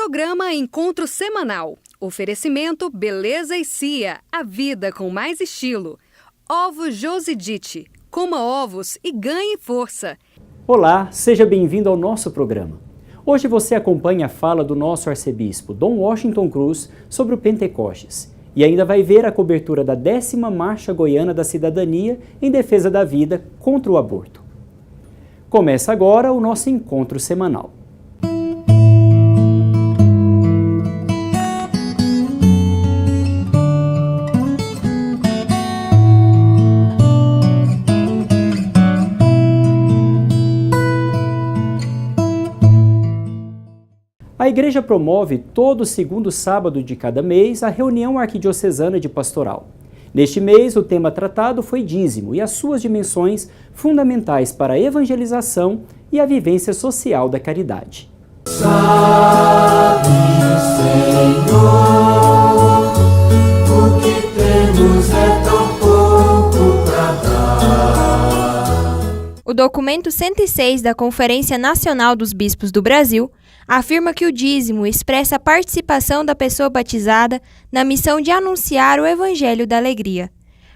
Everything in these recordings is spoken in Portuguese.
Programa Encontro Semanal. Oferecimento Beleza e Cia, a vida com mais estilo. Ovos Josidite. Coma ovos e ganhe força. Olá, seja bem-vindo ao nosso programa. Hoje você acompanha a fala do nosso arcebispo, Dom Washington Cruz, sobre o Pentecostes. E ainda vai ver a cobertura da 10ª Marcha Goiana da Cidadania em defesa da vida contra o aborto. Começa agora o nosso encontro semanal. A Igreja promove todo segundo sábado de cada mês a reunião arquidiocesana de pastoral. Neste mês, o tema tratado foi dízimo e as suas dimensões fundamentais para a evangelização e a vivência social da caridade. Sabe, Senhor, o que temos é tão pouco para dar. O documento 106 da Conferência Nacional dos Bispos do Brasil afirma que o dízimo expressa a participação da pessoa batizada na missão de anunciar o Evangelho da Alegria.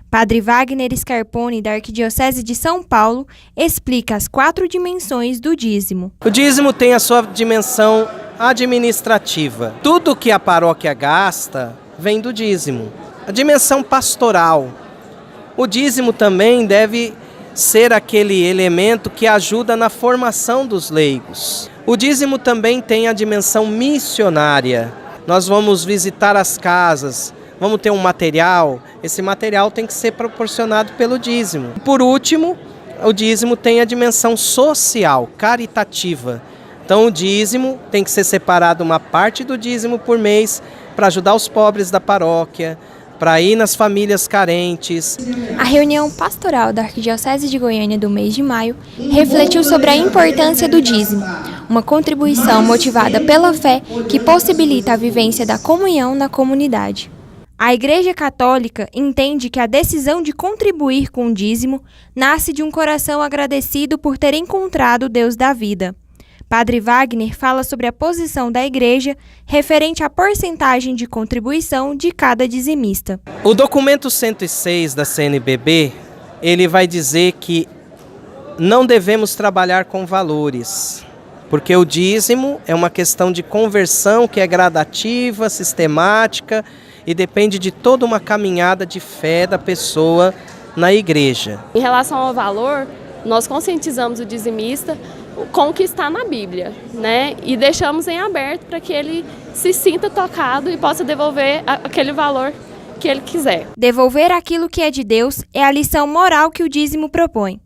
Padre Wagner Scarponi, da Arquidiocese de São Paulo, explica as 4 dimensões do dízimo. O dízimo tem a sua dimensão administrativa. Tudo que a paróquia gasta vem do dízimo. A dimensão pastoral. O dízimo também deve ser aquele elemento que ajuda na formação dos leigos. O dízimo também tem a dimensão missionária. Nós vamos visitar as casas, vamos ter um material, esse material tem que ser proporcionado pelo dízimo. Por último, o dízimo tem a dimensão social, caritativa. Então o dízimo tem que ser separado uma parte do dízimo por mês para ajudar os pobres da paróquia, para ir nas famílias carentes. A reunião pastoral da Arquidiocese de Goiânia do mês de maio refletiu sobre a importância do dízimo, uma contribuição motivada pela fé que possibilita a vivência da comunhão na comunidade. A Igreja Católica entende que a decisão de contribuir com o dízimo nasce de um coração agradecido por ter encontrado o Deus da vida. Padre Wagner fala sobre a posição da Igreja referente à porcentagem de contribuição de cada dizimista. O documento 106 da CNBB, ele vai dizer que não devemos trabalhar com valores, porque o dízimo é uma questão de conversão que é gradativa, sistemática e depende de toda uma caminhada de fé da pessoa na igreja. Em relação ao valor, nós conscientizamos o dizimista com o que está na Bíblia, né? E deixamos em aberto para que ele se sinta tocado e possa devolver aquele valor que ele quiser. Devolver aquilo que é de Deus é a lição moral que o dízimo propõe.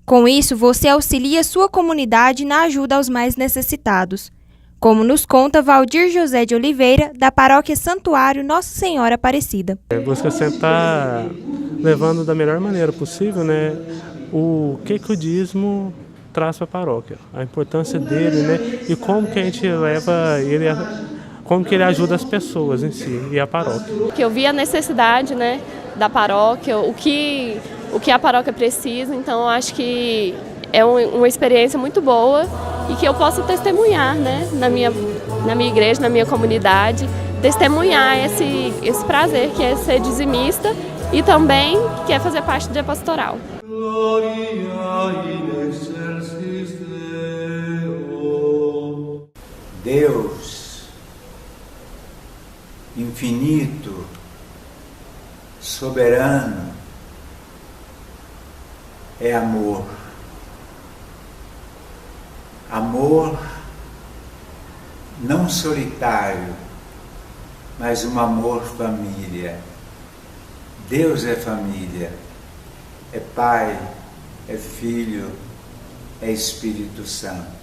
Com isso, você auxilia sua comunidade na ajuda aos mais necessitados, como nos conta Valdir José de Oliveira, da Paróquia Santuário Nossa Senhora Aparecida. Busca sempre estar levando da melhor maneira possível, né, o que o dízimo traz para a paróquia, a importância dele, né, e como que a gente leva ele, como que ele ajuda as pessoas em si e a paróquia. Que eu vi a necessidade, né, da paróquia, o que a paróquia precisa, então eu acho que é uma experiência muito boa e que eu posso testemunhar, né, na minha igreja, na minha comunidade, testemunhar esse prazer que é ser dizimista e também que é fazer parte do dia pastoral. Deus infinito, soberano, é amor. Amor não solitário, mas um amor família. Deus é família, é Pai, é Filho, é Espírito Santo.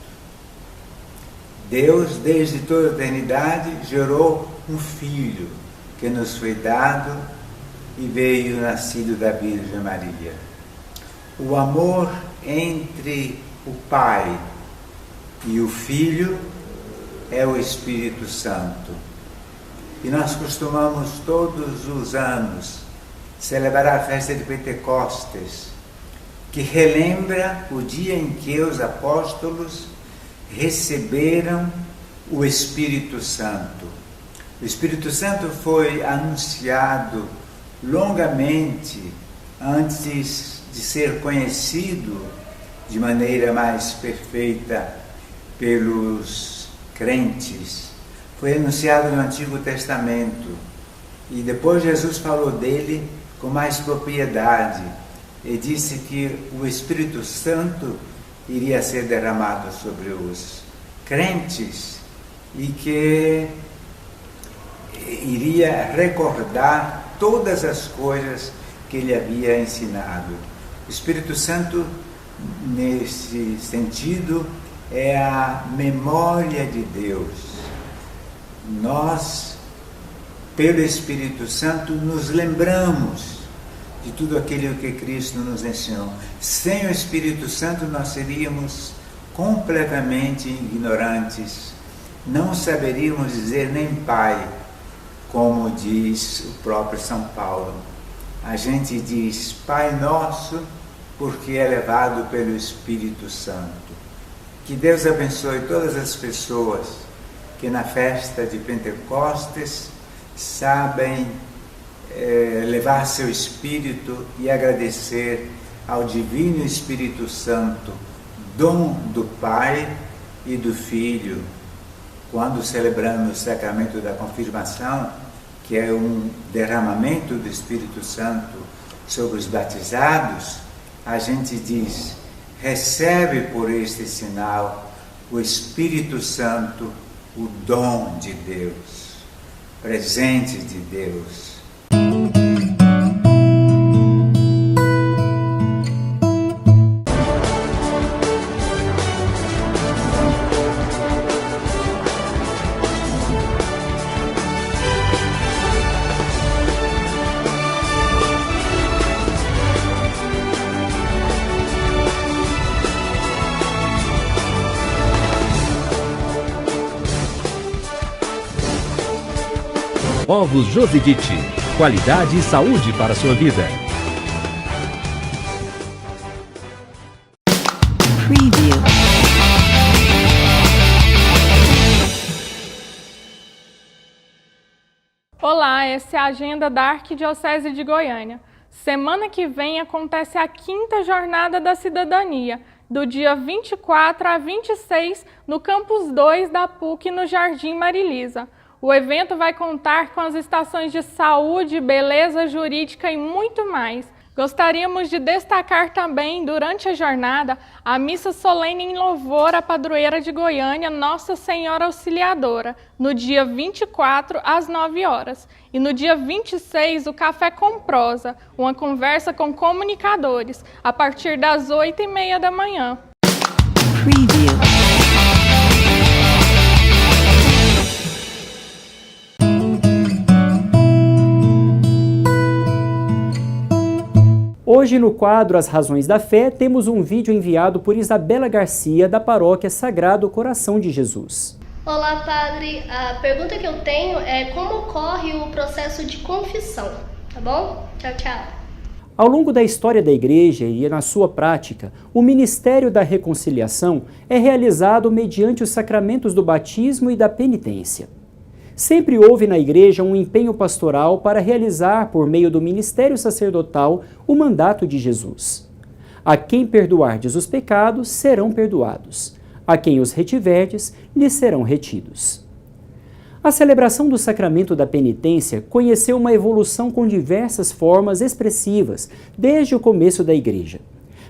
Deus, desde toda a eternidade, gerou um Filho que nos foi dado e veio nascido da Virgem Maria. O amor entre o Pai e o Filho é o Espírito Santo. E nós costumamos todos os anos celebrar a festa de Pentecostes, que relembra o dia em que os apóstolos receberam o Espírito Santo. O Espírito Santo foi anunciado longamente antes de ser conhecido de maneira mais perfeita pelos crentes. Foi anunciado no Antigo Testamento e depois Jesus falou dele com mais propriedade e disse que o Espírito Santo iria ser derramado sobre os crentes e que iria recordar todas as coisas que ele havia ensinado. O Espírito Santo, nesse sentido, é a memória de Deus. Nós, pelo Espírito Santo, nos lembramos de tudo aquilo que Cristo nos ensinou. Sem o Espírito Santo, nós seríamos completamente ignorantes. Não saberíamos dizer nem Pai, como diz o próprio São Paulo. A gente diz Pai Nosso porque é levado pelo Espírito Santo. Que Deus abençoe todas as pessoas que na festa de Pentecostes sabem levar seu Espírito e agradecer ao Divino Espírito Santo, dom do Pai e do Filho. Quando celebramos o sacramento da confirmação, que é um derramamento do Espírito Santo sobre os batizados, a gente diz: recebe por este sinal o Espírito Santo, o dom de Deus, presente de Deus. Ovos Josedite. Qualidade e saúde para a sua vida. Preview. Olá, essa é a agenda da Arquidiocese de Goiânia. Semana que vem acontece a 5ª Jornada da Cidadania, do dia 24 a 26, no Campus 2 da PUC, no Jardim Marilisa. O evento vai contar com as estações de saúde, beleza jurídica e muito mais. Gostaríamos de destacar também, durante a jornada, a missa solene em louvor à padroeira de Goiânia, Nossa Senhora Auxiliadora, no dia 24, às 9 horas. E no dia 26, o Café com Prosa, uma conversa com comunicadores, a partir das 8h30 da manhã. Preview. Hoje, no quadro As Razões da Fé, temos um vídeo enviado por Isabela Garcia, da Paróquia Sagrado Coração de Jesus. Olá, padre. A pergunta que eu tenho é como ocorre o processo de confissão, tá bom? Tchau, tchau. Ao longo da história da Igreja e na sua prática, o ministério da reconciliação é realizado mediante os sacramentos do batismo e da penitência. Sempre houve na Igreja um empenho pastoral para realizar, por meio do ministério sacerdotal, o mandato de Jesus. A quem perdoardes os pecados, serão perdoados. A quem os retiverdes, lhes serão retidos. A celebração do sacramento da penitência conheceu uma evolução com diversas formas expressivas desde o começo da Igreja,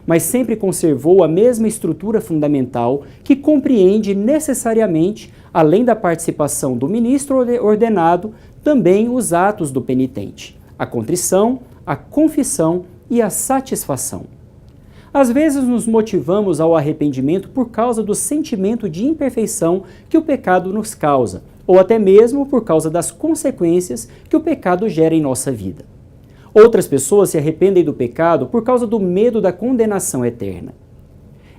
mas sempre conservou a mesma estrutura fundamental que compreende necessariamente, além da participação do ministro ordenado, também os atos do penitente, a contrição, a confissão e a satisfação. Às vezes nos motivamos ao arrependimento por causa do sentimento de imperfeição que o pecado nos causa, ou até mesmo por causa das consequências que o pecado gera em nossa vida. Outras pessoas se arrependem do pecado por causa do medo da condenação eterna.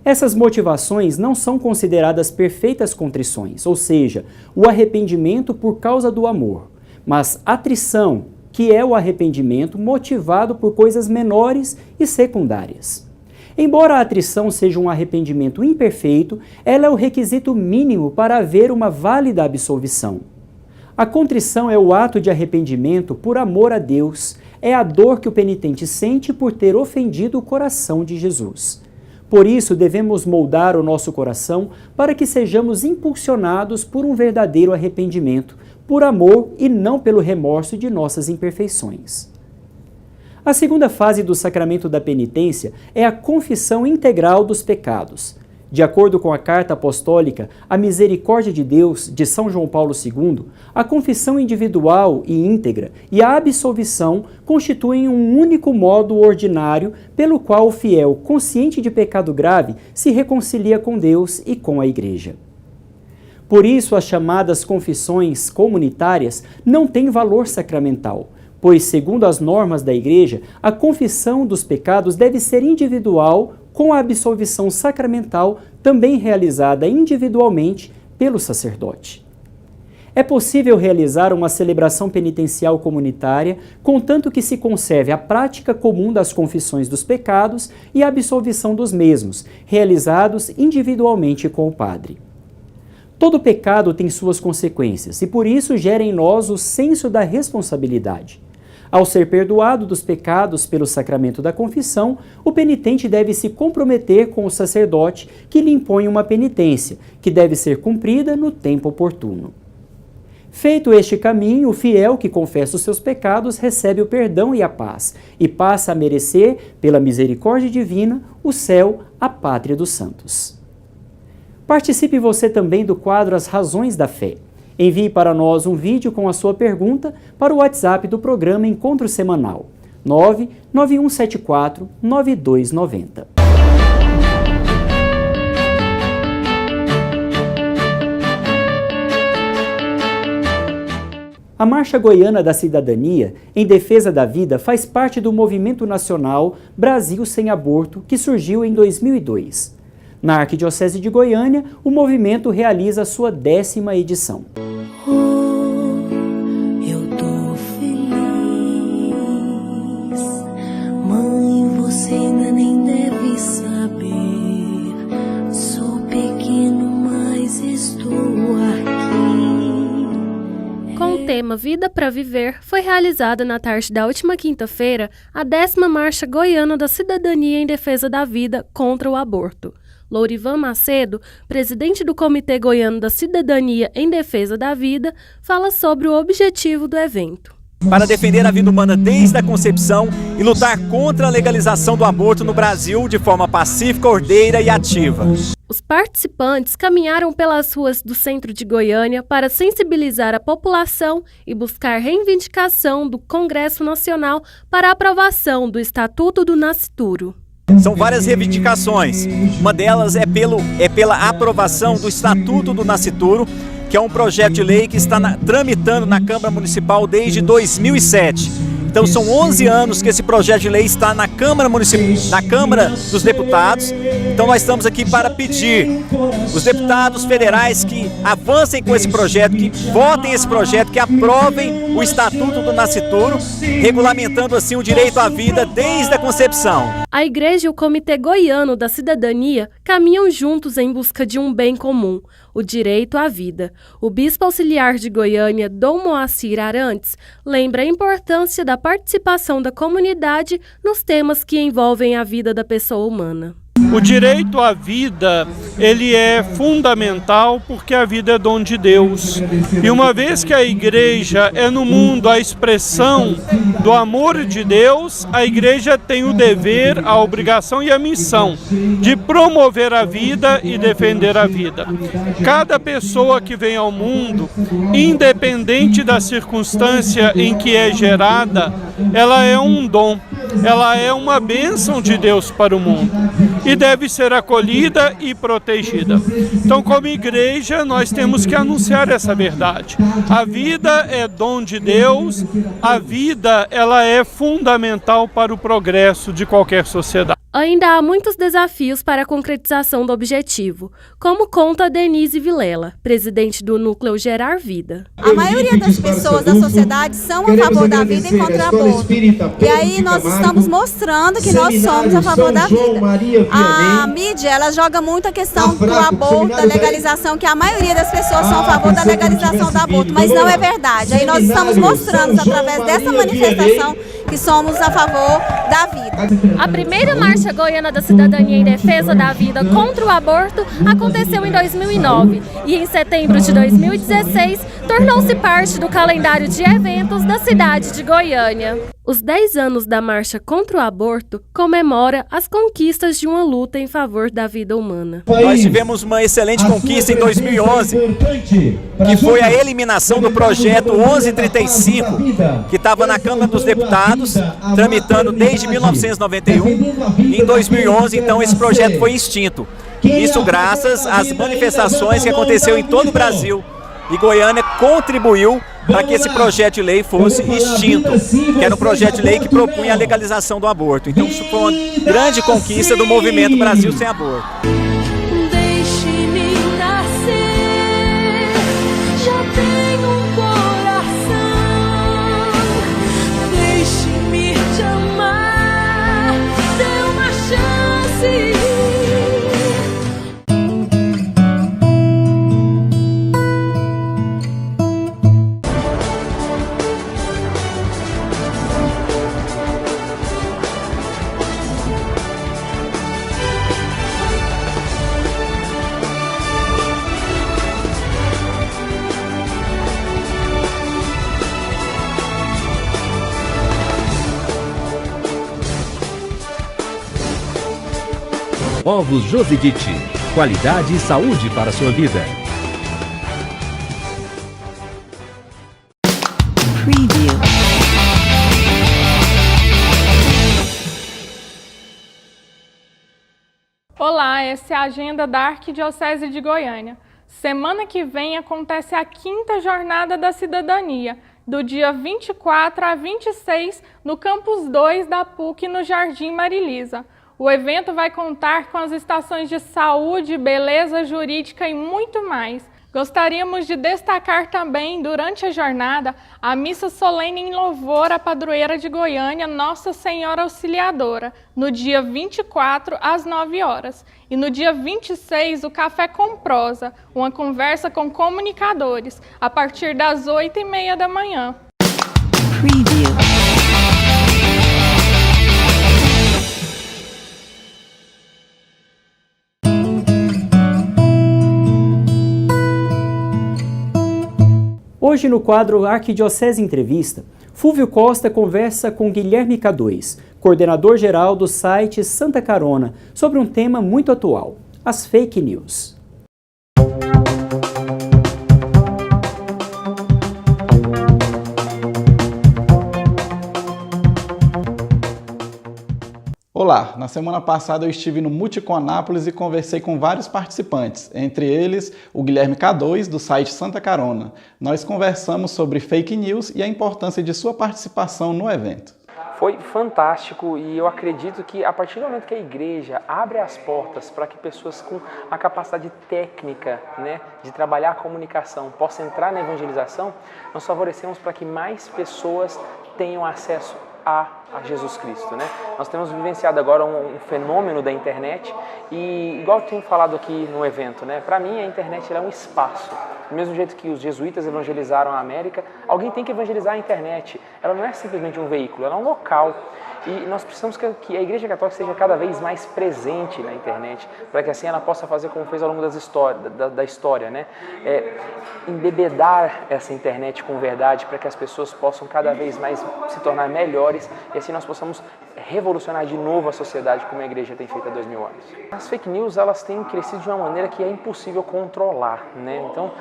Essas motivações não são consideradas perfeitas contrições, ou seja, o arrependimento por causa do amor, mas atrição, que é o arrependimento motivado por coisas menores e secundárias. Embora a atrição seja um arrependimento imperfeito, ela é o requisito mínimo para haver uma válida absolvição. A contrição é o ato de arrependimento por amor a Deus, é a dor que o penitente sente por ter ofendido o coração de Jesus. Por isso, devemos moldar o nosso coração para que sejamos impulsionados por um verdadeiro arrependimento, por amor e não pelo remorso de nossas imperfeições. A segunda fase do sacramento da penitência é a confissão integral dos pecados. De acordo com a Carta Apostólica A Misericórdia de Deus, de São João Paulo II, a confissão individual e íntegra e a absolvição constituem um único modo ordinário pelo qual o fiel, consciente de pecado grave, se reconcilia com Deus e com a Igreja. Por isso, as chamadas confissões comunitárias não têm valor sacramental, pois, segundo as normas da Igreja, a confissão dos pecados deve ser individual, com a absolvição sacramental também realizada individualmente pelo sacerdote. É possível realizar uma celebração penitencial comunitária, contanto que se conserve a prática comum das confissões dos pecados e a absolvição dos mesmos, realizados individualmente com o padre. Todo pecado tem suas consequências e por isso gera em nós o senso da responsabilidade. Ao ser perdoado dos pecados pelo sacramento da confissão, o penitente deve se comprometer com o sacerdote que lhe impõe uma penitência, que deve ser cumprida no tempo oportuno. Feito este caminho, o fiel que confessa os seus pecados recebe o perdão e a paz, e passa a merecer, pela misericórdia divina, o céu, a pátria dos santos. Participe você também do quadro As Razões da Fé. Envie para nós um vídeo com a sua pergunta para o WhatsApp do programa Encontro Semanal, 99174-9290. A Marcha Goiana da Cidadania, em defesa da vida, faz parte do movimento nacional Brasil Sem Aborto, que surgiu em 2002. Na Arquidiocese de Goiânia, o movimento realiza a sua 10ª edição. Eu tô feliz, mãe, você ainda nem deve saber. Sou pequeno, mas estou aqui. Com o tema Vida para Viver, foi realizada na tarde da última quinta-feira a 10ª Marcha Goiana da Cidadania em Defesa da Vida contra o Aborto. Lourivan Macedo, presidente do Comitê Goiano da Cidadania em Defesa da Vida, fala sobre o objetivo do evento. Para defender a vida humana desde a concepção e lutar contra a legalização do aborto no Brasil de forma pacífica, ordeira e ativa. Os participantes caminharam pelas ruas do centro de Goiânia para sensibilizar a população e buscar reivindicação do Congresso Nacional para a aprovação do Estatuto do Nascituro. São várias reivindicações. Uma delas é pela aprovação do Estatuto do Nascituro, que é um projeto de lei que está tramitando na Câmara Municipal desde 2007. Então são 11 anos que esse projeto de lei está na Câmara dos Deputados. Então nós estamos aqui para pedir os deputados federais que avancem com esse projeto, que votem esse projeto, que aprovem o Estatuto do Nascituro, regulamentando assim o direito à vida desde a concepção. A Igreja e o Comitê Goiano da Cidadania caminham juntos em busca de um bem comum, o direito à vida. O bispo auxiliar de Goiânia, Dom Moacir Arantes, lembra a importância da participação da comunidade nos temas que envolvem a vida da pessoa humana. O direito à vida, ele é fundamental porque a vida é dom de Deus. E uma vez que a igreja é no mundo a expressão do amor de Deus, a igreja tem o dever, a obrigação e a missão de promover a vida e defender a vida. Cada pessoa que vem ao mundo, independente da circunstância em que é gerada, ela é um dom, ela é uma bênção de Deus para o mundo. E deve ser acolhida e protegida. Então, como igreja, nós temos que anunciar essa verdade. A vida é dom de Deus, a vida ela é fundamental para o progresso de qualquer sociedade. Ainda há muitos desafios para a concretização do objetivo, como conta Denise Vilela, presidente do Núcleo Gerar Vida. A maioria das pessoas da sociedade são a favor da vida e contra o aborto. E aí nós estamos mostrando que nós somos a favor da vida. A mídia, ela joga muito a questão do aborto, da legalização, que a maioria das pessoas são a favor da legalização do aborto, mas não é verdade. Aí nós estamos mostrando, através dessa manifestação, que somos a favor da vida. A primeira marcha goiana da cidadania em defesa da vida contra o aborto aconteceu em 2009 e em setembro de 2016 tornou-se parte do calendário de eventos da cidade de Goiânia. Os 10 anos da marcha contra o aborto comemora as conquistas de uma luta em favor da vida humana. Nós tivemos uma excelente conquista em 2011, que foi a eliminação do projeto 1135, que estava na Câmara dos Deputados, tramitando desde 1991. Em 2011, então, esse projeto foi extinto. Isso graças às manifestações que aconteceu em todo o Brasil. E Goiânia contribuiu para que esse projeto de lei fosse extinto, que era um projeto de lei que propunha a legalização do aborto. Então isso foi uma grande conquista do movimento Brasil Sem Aborto. Deixe-me nascer, já tenho um coração. Deixe-me te amar, dê uma chance. Ovos Josidite. Qualidade e saúde para a sua vida. Preview. Olá, essa é a agenda da Arquidiocese de Goiânia. Semana que vem acontece a 5ª Jornada da Cidadania, do dia 24 a 26, no Campus 2 da PUC, no Jardim Marilisa. O evento vai contar com as estações de saúde, beleza jurídica e muito mais. Gostaríamos de destacar também, durante a jornada, a missa solene em louvor à padroeira de Goiânia, Nossa Senhora Auxiliadora, no dia 24, às 9 horas. E no dia 26, o Café com Prosa, uma conversa com comunicadores, a partir das 8h30 da manhã. Preview. Hoje no quadro Arquidiocese Entrevista, Fúvio Costa conversa com Guilherme K2, coordenador-geral do site Santa Carona, sobre um tema muito atual, as fake news. Olá, na semana passada eu estive no Multicom Anápolis e conversei com vários participantes, entre eles o Guilherme K2, do site Santa Carona. Nós conversamos sobre fake news e a importância de sua participação no evento. Foi fantástico e eu acredito que a partir do momento que a igreja abre as portas para que pessoas com a capacidade técnica, de trabalhar a comunicação possam entrar na evangelização, nós favorecemos para que mais pessoas tenham acesso a Jesus Cristo, Nós temos vivenciado agora um fenômeno da internet e, igual eu tenho falado aqui no evento, para mim a internet é um espaço. Do mesmo jeito que os jesuítas evangelizaram a América, alguém tem que evangelizar a internet. Ela não é simplesmente um veículo, ela é um local. E nós precisamos que a Igreja Católica seja cada vez mais presente na internet, para que assim ela possa fazer como fez ao longo da história, embebedar essa internet com verdade, para que as pessoas possam cada vez mais se tornar melhores e assim nós possamos revolucionar de novo a sociedade como a Igreja tem feito há 2000 anos. As fake news, elas têm crescido de uma maneira que é impossível controlar, Então,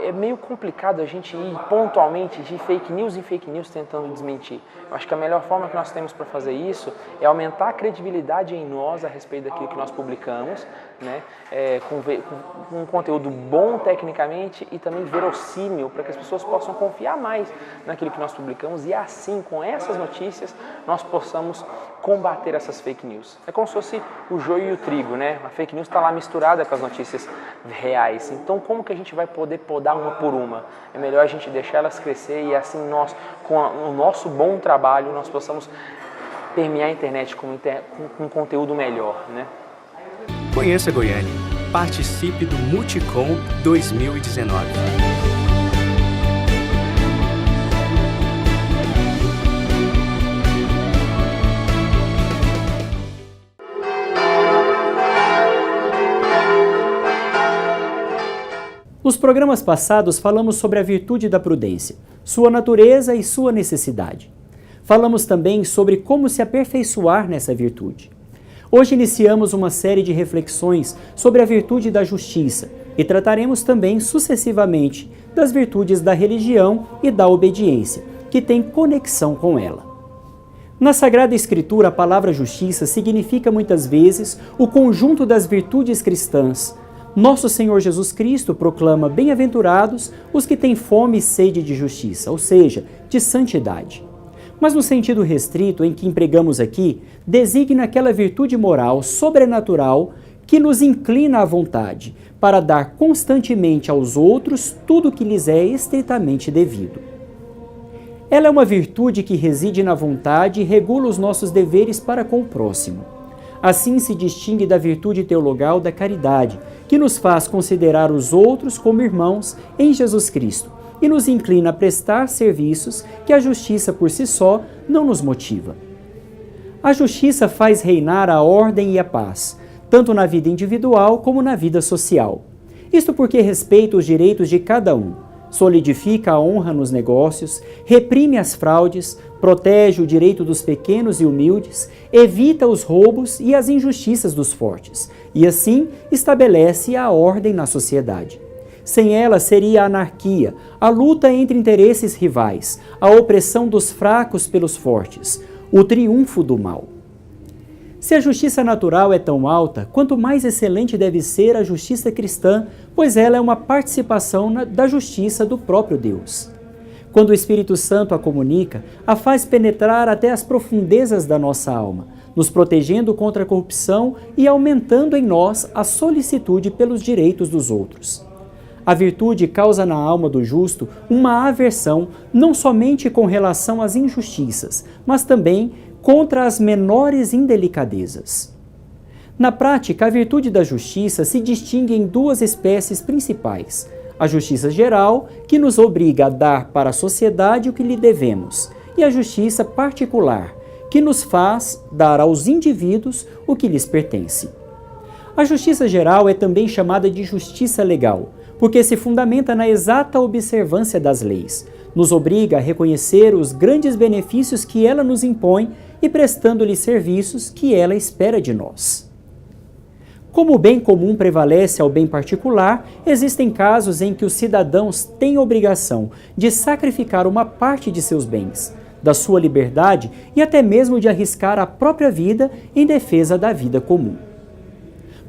é meio complicado a gente ir pontualmente de fake news em fake news tentando desmentir. Eu acho que a melhor forma que nós temos para fazer isso é aumentar a credibilidade em nós a respeito daquilo que nós publicamos, com um conteúdo bom tecnicamente e também verossímil, para que as pessoas possam confiar mais naquilo que nós publicamos e assim, com essas notícias, notícias, nós possamos combater essas fake news. É como se fosse o joio e o trigo, né? A fake news está lá misturada com as notícias reais. Então, como que a gente vai poder podar uma por uma? É melhor a gente deixar elas crescer e assim nós, com o nosso bom trabalho, nós possamos permear a internet com um conteúdo melhor, né? Conheça Goiânia. Participe do Multicom 2019. Nos programas passados falamos sobre a virtude da prudência, sua natureza e sua necessidade. Falamos também sobre como se aperfeiçoar nessa virtude. Hoje iniciamos uma série de reflexões sobre a virtude da justiça e trataremos também sucessivamente das virtudes da religião e da obediência, que têm conexão com ela. Na Sagrada Escritura, a palavra justiça significa muitas vezes o conjunto das virtudes cristãs. Nosso Senhor Jesus Cristo proclama bem-aventurados os que têm fome e sede de justiça, ou seja, de santidade. Mas no sentido restrito em que empregamos aqui, designa aquela virtude moral sobrenatural que nos inclina à vontade para dar constantemente aos outros tudo o que lhes é estritamente devido. Ela é uma virtude que reside na vontade e regula os nossos deveres para com o próximo. Assim se distingue da virtude teologal da caridade, que nos faz considerar os outros como irmãos em Jesus Cristo e nos inclina a prestar serviços que a justiça por si só não nos motiva. A justiça faz reinar a ordem e a paz, tanto na vida individual como na vida social. Isto porque respeita os direitos de cada um, solidifica a honra nos negócios, reprime as fraudes, protege o direito dos pequenos e humildes, evita os roubos e as injustiças dos fortes, e assim estabelece a ordem na sociedade. Sem ela seria a anarquia, a luta entre interesses rivais, a opressão dos fracos pelos fortes, o triunfo do mal. Se a justiça natural é tão alta, quanto mais excelente deve ser a justiça cristã, pois ela é uma participação da justiça do próprio Deus. Quando o Espírito Santo a comunica, a faz penetrar até as profundezas da nossa alma, nos protegendo contra a corrupção e aumentando em nós a solicitude pelos direitos dos outros. A virtude causa na alma do justo uma aversão não somente com relação às injustiças, mas também contra as menores indelicadezas. Na prática, a virtude da justiça se distingue em duas espécies principais: a justiça geral, que nos obriga a dar para a sociedade o que lhe devemos, e a justiça particular, que nos faz dar aos indivíduos o que lhes pertence. A justiça geral é também chamada de justiça legal, porque se fundamenta na exata observância das leis, nos obriga a reconhecer os grandes benefícios que ela nos impõe e prestando-lhe serviços que ela espera de nós. Como o bem comum prevalece ao bem particular, existem casos em que os cidadãos têm obrigação de sacrificar uma parte de seus bens, da sua liberdade e até mesmo de arriscar a própria vida em defesa da vida comum.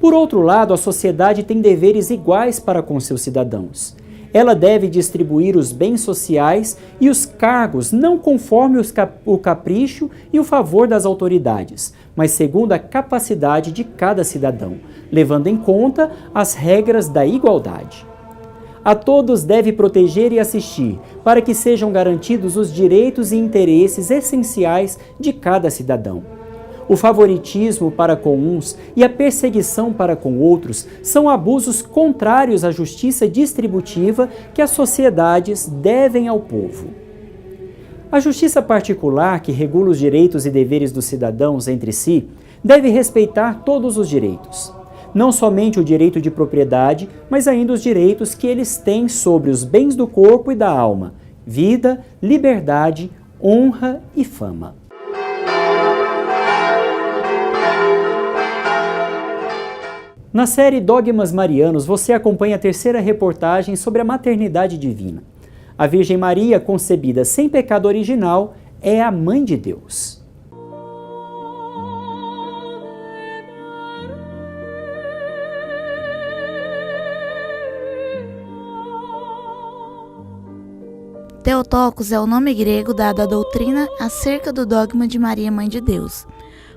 Por outro lado, a sociedade tem deveres iguais para com seus cidadãos. Ela deve distribuir os bens sociais e os cargos não conforme o capricho e o favor das autoridades, mas segundo a capacidade de cada cidadão, levando em conta as regras da igualdade. A todos deve proteger e assistir, para que sejam garantidos os direitos e interesses essenciais de cada cidadão. O favoritismo para com uns e a perseguição para com outros são abusos contrários à justiça distributiva que as sociedades devem ao povo. A justiça particular, que regula os direitos e deveres dos cidadãos entre si, deve respeitar todos os direitos. Não somente o direito de propriedade, mas ainda os direitos que eles têm sobre os bens do corpo e da alma, vida, liberdade, honra e fama. Na série Dogmas Marianos, você acompanha a terceira reportagem sobre a maternidade divina. A Virgem Maria, concebida sem pecado original, é a Mãe de Deus. Theotokos é o nome grego dado à doutrina acerca do dogma de Maria, Mãe de Deus.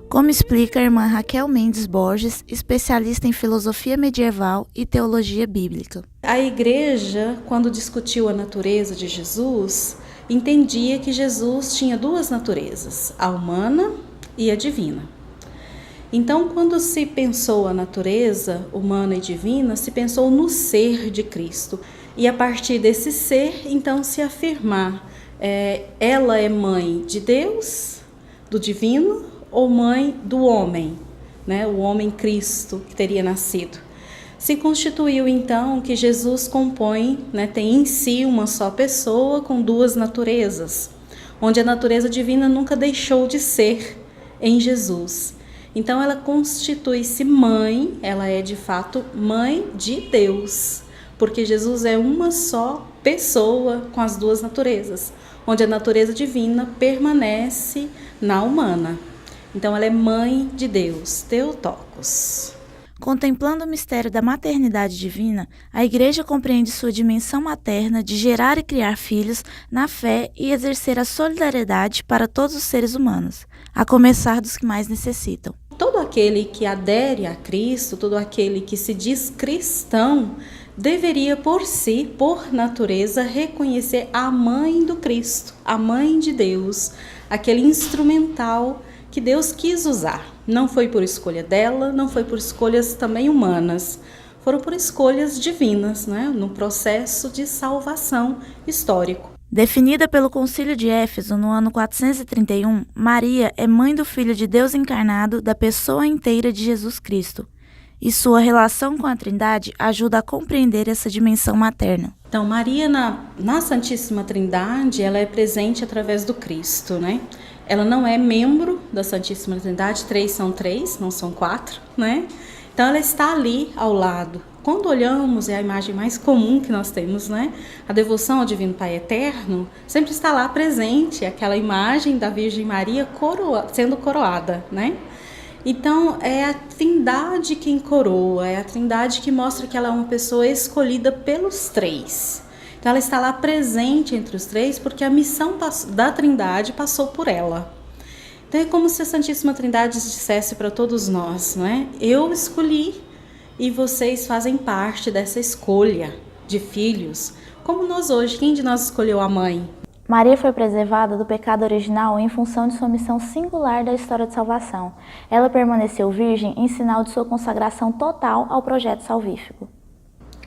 Como explica a irmã Raquel Mendes Borges, especialista em filosofia medieval e teologia bíblica. A igreja, quando discutiu a natureza de Jesus, entendia que Jesus tinha duas naturezas, a humana e a divina. Então, quando se pensou a natureza humana e divina, se pensou no ser de Cristo. E a partir desse ser, então, se afirmar, ela é mãe de Deus, do divino, ou mãe do homem, né? O homem Cristo que teria nascido. Se constituiu então que Jesus compõe, né, tem em si uma só pessoa com duas naturezas, onde a natureza divina nunca deixou de ser em Jesus. Então ela constitui-se mãe, ela é de fato mãe de Deus, porque Jesus é uma só pessoa com as duas naturezas, onde a natureza divina permanece na humana. Então ela é mãe de Deus, Theotokos. Contemplando o mistério da maternidade divina, a Igreja compreende sua dimensão materna de gerar e criar filhos na fé e exercer a solidariedade para todos os seres humanos, a começar dos que mais necessitam. Todo aquele que adere a Cristo, todo aquele que se diz cristão, deveria por si, por natureza, reconhecer a mãe do Cristo, a mãe de Deus, aquele instrumental que Deus quis usar. Não foi por escolha dela, não foi por escolhas também humanas, foram por escolhas divinas, né, no processo de salvação histórico. Definida pelo Concílio de Éfeso no ano 431, Maria é mãe do Filho de Deus encarnado, da pessoa inteira de Jesus Cristo. E sua relação com a Trindade ajuda a compreender essa dimensão materna. Então, Maria na Santíssima Trindade, ela é presente através do Cristo, né? Ela não é membro da Santíssima Trindade, 3 são 3, não são 4, né? Então ela está ali ao lado. Quando olhamos, é a imagem mais comum que nós temos, né? A devoção ao Divino Pai Eterno sempre está lá presente, aquela imagem da Virgem Maria sendo coroada, né? Então é a Trindade quem coroa, é a Trindade que mostra que ela é uma pessoa escolhida pelos três. Então ela está lá presente entre os três porque a missão da Trindade passou por ela. Então é como se a Santíssima Trindade dissesse para todos nós, não é? Eu escolhi e vocês fazem parte dessa escolha de filhos. Como nós hoje, quem de nós escolheu a mãe? Maria foi preservada do pecado original em função de sua missão singular da história de salvação. Ela permaneceu virgem em sinal de sua consagração total ao projeto salvífico.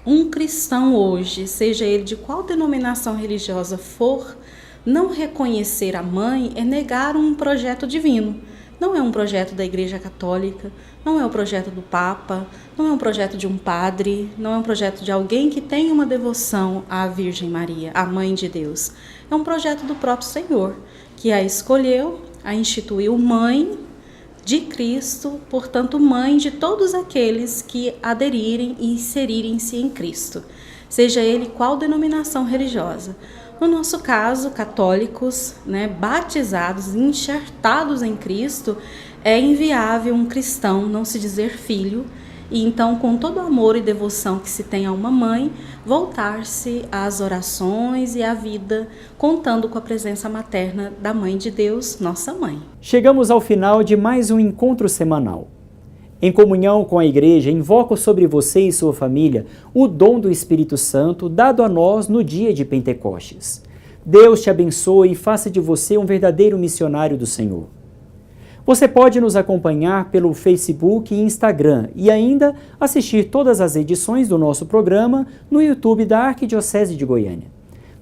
Um cristão hoje, seja ele de qual denominação religiosa for, não reconhecer a mãe é negar um projeto divino. Não é um projeto da Igreja Católica, não é um projeto do Papa, não é um projeto de um padre, não é um projeto de alguém que tem uma devoção à Virgem Maria, à Mãe de Deus. É um projeto do próprio Senhor, que a escolheu, a instituiu mãe de Cristo, portanto mãe de todos aqueles que aderirem e inserirem-se em Cristo, seja ele qual denominação religiosa. No nosso caso, católicos, né, batizados, enxertados em Cristo, é inviável um cristão não se dizer filho e então, com todo o amor e devoção que se tem a uma mãe, voltar-se às orações e à vida, contando com a presença materna da Mãe de Deus, nossa mãe. Chegamos ao final de mais um encontro semanal. Em comunhão com a Igreja, invoco sobre você e sua família o dom do Espírito Santo dado a nós no dia de Pentecostes. Deus te abençoe e faça de você um verdadeiro missionário do Senhor. Você pode nos acompanhar pelo Facebook e Instagram e ainda assistir todas as edições do nosso programa no YouTube da Arquidiocese de Goiânia.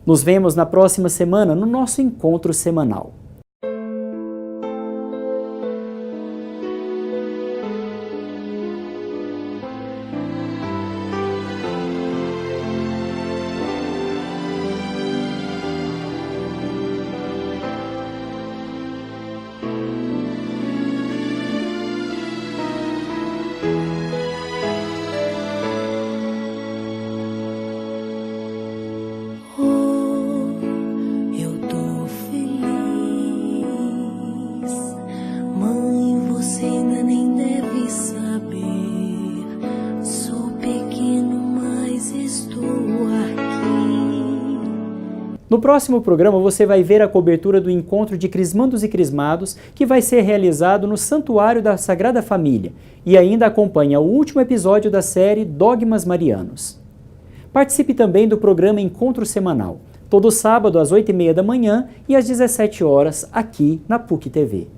Nos vemos na próxima semana no nosso encontro semanal. Eu tô feliz. No próximo programa você vai ver a cobertura do encontro de crismandos e crismados que vai ser realizado no Santuário da Sagrada Família e ainda acompanha o último episódio da série Dogmas Marianos. Participe também do programa Encontro Semanal, todo sábado às 8h30 da manhã e às 17 horas aqui na PUC TV.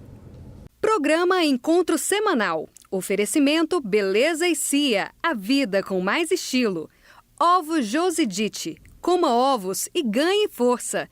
Programa Encontro Semanal. Oferecimento Beleza e Cia, a vida com mais estilo. Ovos Josidite. Coma ovos e ganhe força.